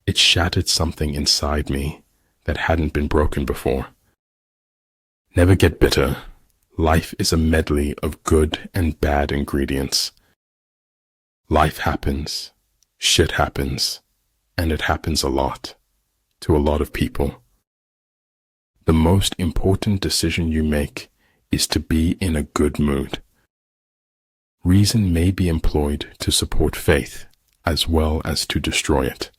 It shattered something inside me that hadn't been broken before. Never get bitter. Life is a medley of good and bad ingredients. Life happens, shit happens, and it happens a lot, to a lot of people. The most important decision you make is to be in a good mood. Reason may be employed to support faith as well as to destroy it.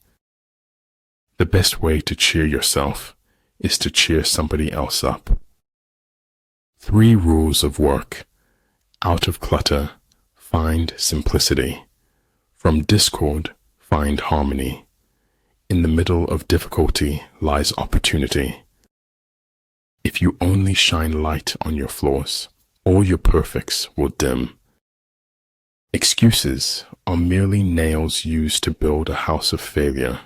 The best way to cheer yourself is to cheer somebody else up. 3 rules of work. Out of clutter, find simplicity. From discord, find harmony. In the middle of difficulty lies opportunity. If you only shine light on your flaws, all your perfects will dim. Excuses are merely nails used to build a house of failure.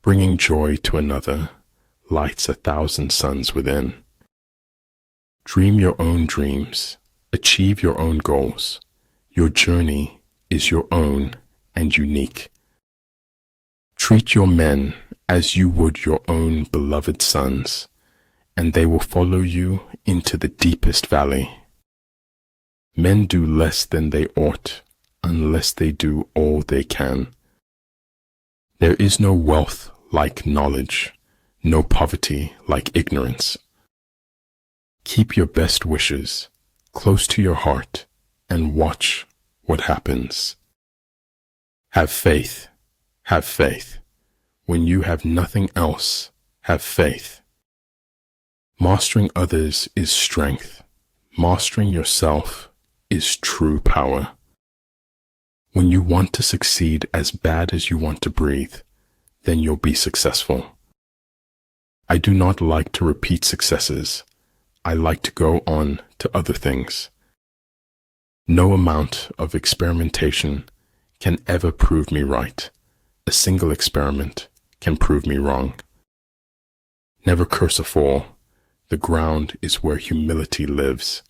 Bringing joy to another lights 1,000 suns within. Dream your own dreams, achieve your own goals. Your journey is your own and unique. Treat your men as you would your own beloved sons, and they will follow you into the deepest valley. Men do less than they ought, unless they do all they can. There is no wealth like knowledge, no poverty like ignorance. Keep your best wishes close to your heart and watch what happens. Have faith, have faith. When you have nothing else, have faith. Mastering others is strength. Mastering yourself is true power. When you want to succeed as bad as you want to breathe, then you'll be successful. I do not like to repeat successes. I like to go on to other things. No amount of experimentation can ever prove me right. A single experiment can prove me wrong. Never curse a fall. The ground is where humility lives.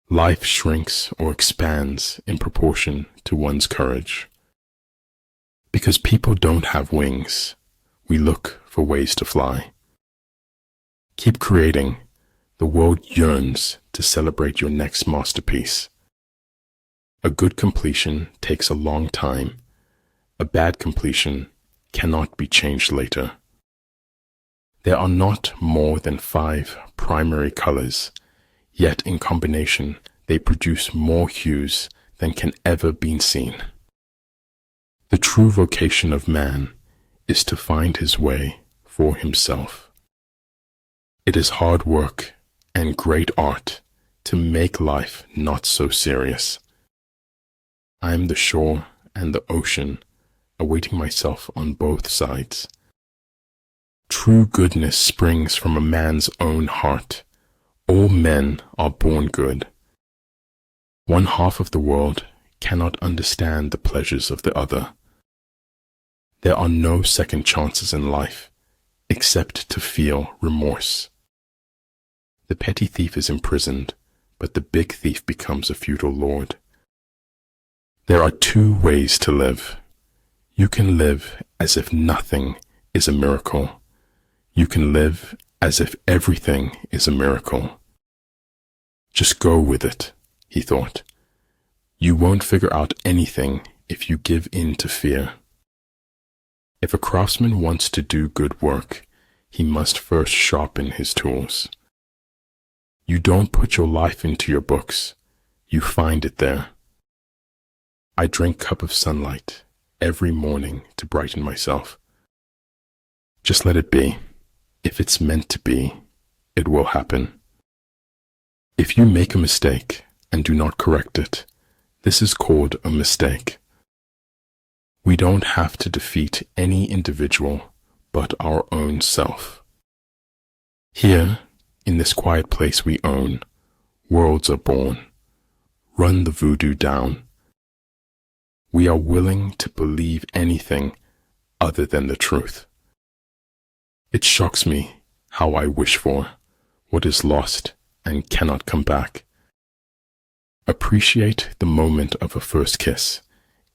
Life shrinks or expands in proportion to one's courage. Because people don't have wings, we look for ways to fly. Keep creating. The world yearns to celebrate your next masterpiece. A good completion takes a long time. A bad completion cannot be changed later. There are not more than 5 primary colors, yet in combination they produce more hues than can ever be seen. The true vocation of man is to find his way for himself. It is hard work and great art to make life not so serious. I am the shore and the ocean, awaiting myself on both sides. True goodness springs from a man's own heart. All men are born good. One half of the world cannot understand the pleasures of the other. There are no second chances in life, except to feel remorse. The petty thief is imprisoned, but the big thief becomes a feudal lord. There are 2 ways to live. You can live as if nothing is a miracle. You can live as if everything is a miracle. Just go with it, he thought. You won't figure out anything if you give in to fear. If a craftsman wants to do good work, he must first sharpen his tools. You don't put your life into your books, you find it there. I drink a cup of sunlight every morning to brighten myself. Just let it be. If it's meant to be, it will happen. If you make a mistake and do not correct it, this is called a mistake. We don't have to defeat any individual but our own self. Here, in this quiet place we own, worlds are born. Run the voodoo down. We are willing to believe anything other than the truth. It shocks me how I wish for what is lost and cannot come back. Appreciate the moment of a first kiss.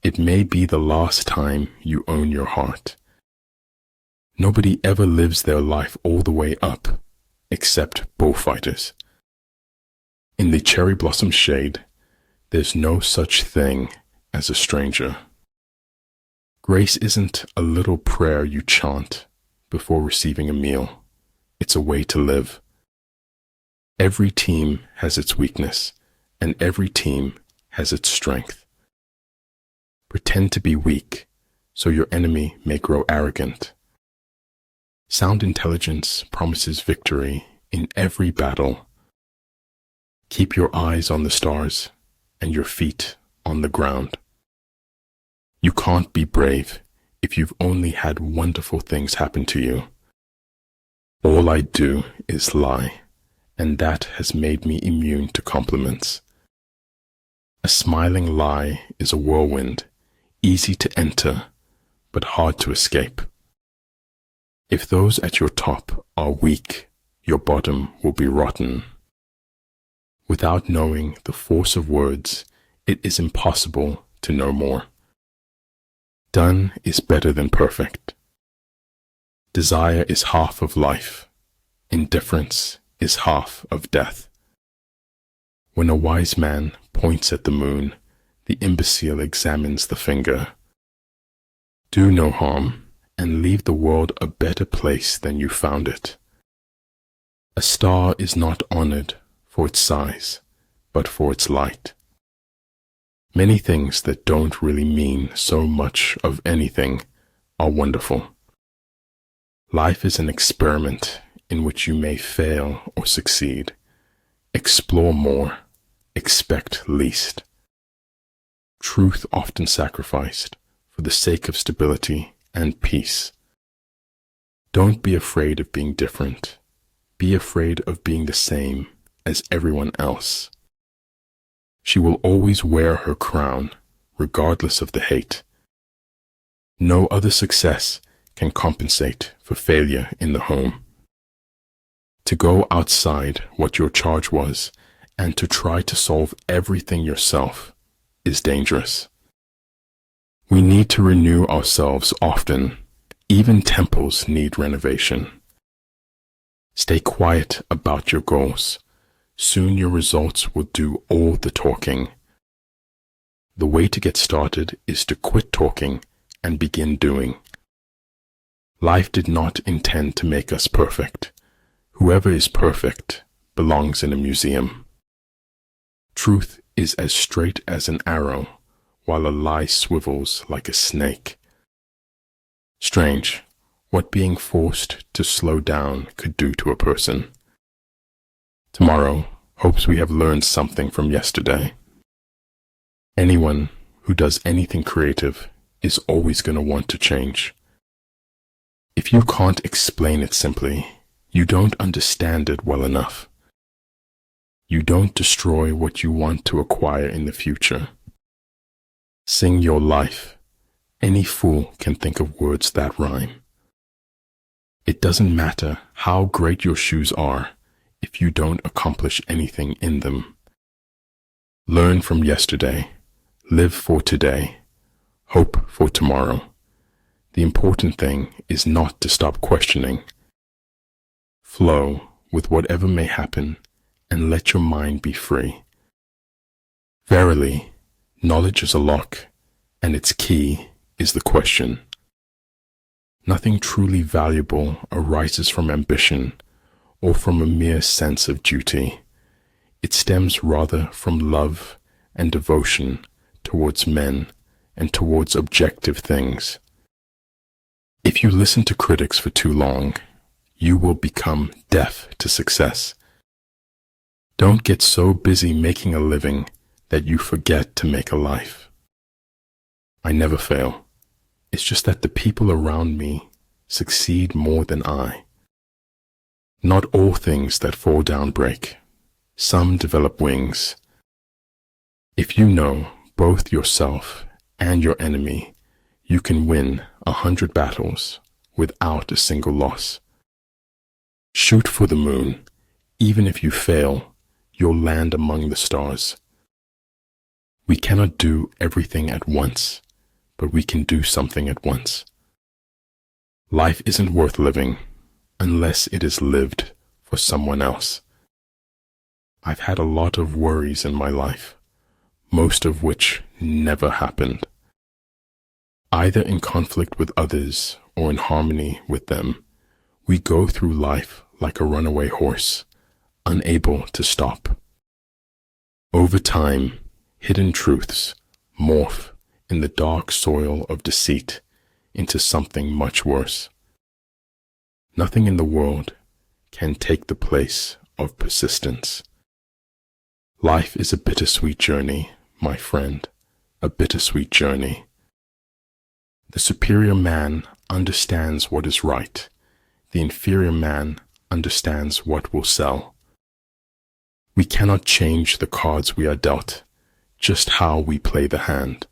It may be the last time you own your heart. Nobody ever lives their life all the way up, except bullfighters. In the cherry blossom shade, there's no such thing as a stranger. Grace isn't a little prayer you chant before receiving a meal. It's a way to live. Every team has its weakness, and every team has its strength. Pretend to be weak, so your enemy may grow arrogant. Sound intelligence promises victory in every battle. Keep your eyes on the stars and your feet on the ground. You can't be brave if you've only had wonderful things happen to you. All I do is lie, and that has made me immune to compliments. A smiling lie is a whirlwind, easy to enter, but hard to escape. If those at your top are weak, your bottom will be rotten. Without knowing the force of words, it is impossible to know more. Done is better than perfect. Desire is half of life. Indifference is half of death. When a wise man points at the moon, the imbecile examines the finger. Do no harm, and leave the world a better place than you found it. A star is not honored for its size, but for its light. Many things that don't really mean so much of anything are wonderful. Life is an experiment in which you may fail or succeed. Explore more, expect least. Truth often sacrificed for the sake of stability and peace. Don't be afraid of being different. Be afraid of being the same as everyone else. She will always wear her crown, regardless of the hate. No other success can compensate for failure in the home. To go outside what your charge was and to try to solve everything yourself is dangerous. We need to renew ourselves often. Even temples need renovation. Stay quiet about your goals. Soon your results will do all the talking. The way to get started is to quit talking and begin doing. Life did not intend to make us perfect. Whoever is perfect belongs in a museum. Truth is as straight as an arrow, while a lie swivels like a snake. Strange what being forced to slow down could do to a person. Tomorrow hopes we have learned something from yesterday. Anyone who does anything creative is always going to want to change. If you can't explain it simply, you don't understand it well enough. You don't destroy what you want to acquire in the future. Sing your life. Any fool can think of words that rhyme. It doesn't matter how great your shoes are if you don't accomplish anything in them. Learn from yesterday. Live for today. Hope for tomorrow. The important thing is not to stop questioning. Flow with whatever may happen and let your mind be free. Verily, knowledge is a lock, and its key is the question. Nothing truly valuable arises from ambition or from a mere sense of duty. It stems rather from love and devotion towards men and towards objective things. If you listen to critics for too long, you will become deaf to success. Don't get so busy making a living that you forget to make a life. I never fail. It's just that the people around me succeed more than I. Not all things that fall down break. Some develop wings. If you know both yourself and your enemy, you can win 100 battles without a single loss. Shoot for the moon. Even if you fail, you'll land among the stars. We cannot do everything at once. but we can do something at once. Life isn't worth living unless it is lived for someone else. I've had a lot of worries in my life, most of which never happened. Either in conflict with others or in harmony with them, we go through life like a runaway horse, unable to stop. Over time, hidden truths morph in the dark soil of deceit into something much worse. Nothing in the world can take the place of persistence. Life is a bittersweet journey, my friend, a bittersweet journey. The superior man understands what is right. The inferior man understands what will sell. We cannot change the cards we are dealt, just how we play the hand.